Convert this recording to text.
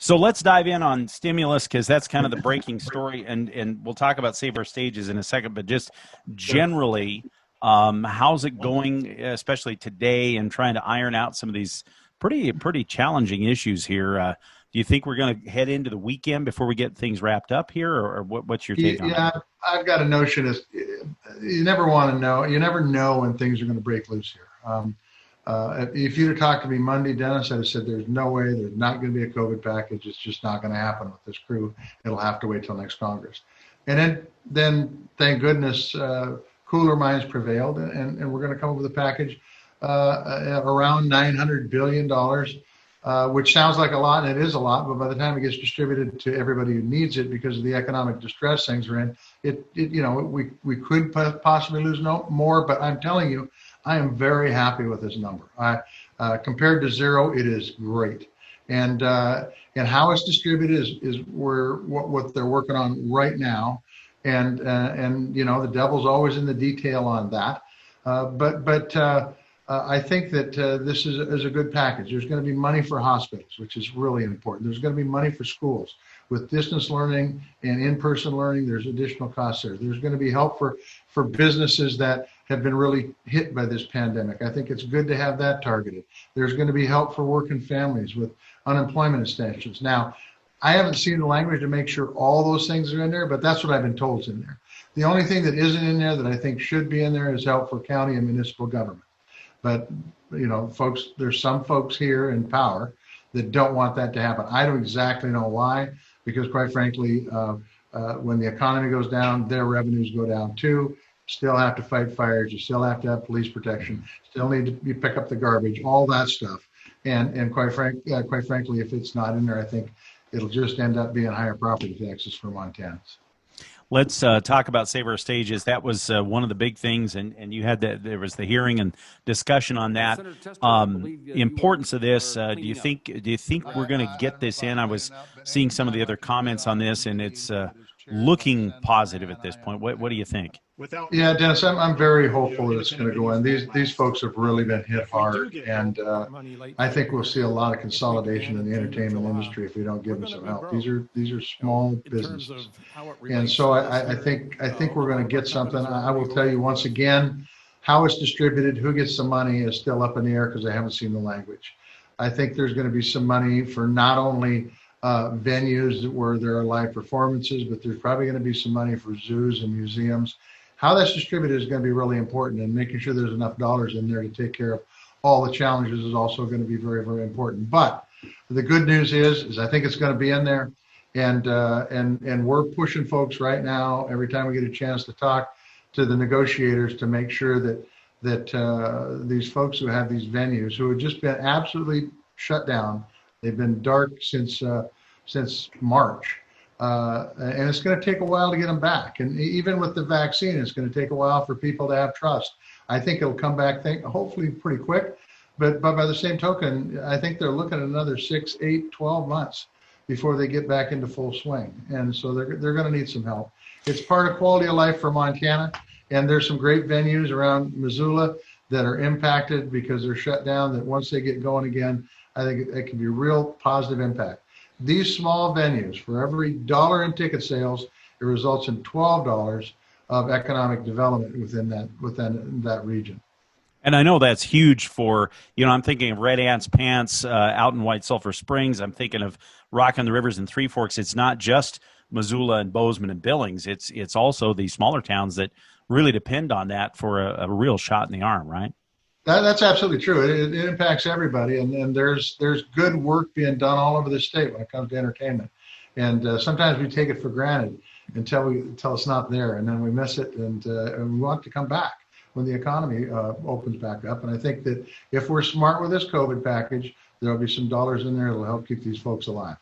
So let's dive in on stimulus, because that's kind of the breaking story, and we'll talk about Save Our Stages in a second, but just generally, how's it going, especially today, and trying to iron out some of these pretty challenging issues here? Do you think we're going to head into the weekend before we get things wrapped up here, or what's your take on it? Yeah, I've got a notion is you never want to know. You never know when things are going to break loose here. If you'd have talked to me Monday, Dennis, I'd have said there's no way, there's not going to be a COVID package. It's just not going to happen with this crew. It'll have to wait till next Congress. And then thank goodness, cooler minds prevailed, and we're going to come up with a package around $900 billion, which sounds like a lot, and it is a lot, but by the time it gets distributed to everybody who needs it because of the economic distress things are in, we could possibly lose more, but I'm telling you, I am very happy with this number. Compared to zero, it is great. And how it's distributed is what they're working on right now. And the devil's always in the detail on that. But I think that this is a good package. There's going to be money for hospitals, which is really important. There's going to be money for schools. With distance learning and in-person learning, there's additional costs there. There's going to be help for businesses that have been really hit by this pandemic. I think it's good to have that targeted. There's going to be help for working families with unemployment extensions. Now, I haven't seen the language to make sure all those things are in there, but that's what I've been told is in there. The only thing that isn't in there that I think should be in there is help for county and municipal government. But, folks, there's some folks here in power that don't want that to happen. I don't exactly know why, because quite frankly, when the economy goes down, their revenues go down too. Still have to fight fires. You still have to have police protection. Still need to pick up the garbage, all that stuff. And quite frankly, if it's not in there, I think it'll just end up being higher property taxes for Montanans. Let's talk about Save Our Stages. That was one of the big things, and you had there was the hearing and discussion on that. Importance of this. Do you think we're going to get this in? I was seeing some of the other comments on this, and it's looking positive at this point. What do you think? Yeah, Dennis, I'm very hopeful that it's going to go in. These folks have really been hit hard, and I think we'll see a lot of consolidation in the entertainment industry if we don't give them some help. These are small businesses, and so I think we're going to get something. I will tell you once again, how it's distributed, who gets the money is still up in the air because I haven't seen the language. I think there's going to be some money for not only venues where there are live performances, but there's probably going to be some money for zoos and museums. How that's distributed is going to be really important, and making sure there's enough dollars in there to take care of all the challenges is also going to be very, very important. But the good news is I think it's going to be in there, and we're pushing folks right now every time we get a chance to talk to the negotiators to make sure that these folks who have these venues who have just been absolutely shut down, they've been dark since March. And it's going to take a while to get them back. And even with the vaccine, it's going to take a while for people to have trust. I think it'll come back, hopefully pretty quick. But by the same token, I think they're looking at another 6, 8, 12 months before they get back into full swing. And so they're going to need some help. It's part of quality of life for Montana. And there's some great venues around Missoula that are impacted because they're shut down, that once they get going again, I think it can be a real positive impact. These small venues, for every $1 in ticket sales, it results in $12 of economic development within that region. And I know that's huge for, I'm thinking of Red Ants Pants out in White Sulphur Springs. I'm thinking of Rock on the Rivers and Three Forks. It's not just Missoula and Bozeman and Billings. It's also the smaller towns that really depend on that for a real shot in the arm, right? That's absolutely true. It impacts everybody, and there's good work being done all over the state when it comes to entertainment. And sometimes we take it for granted until it's not there, and then we miss it, and we want it to come back when the economy opens back up. And I think that if we're smart with this COVID package, there'll be some dollars in there that'll help keep these folks alive.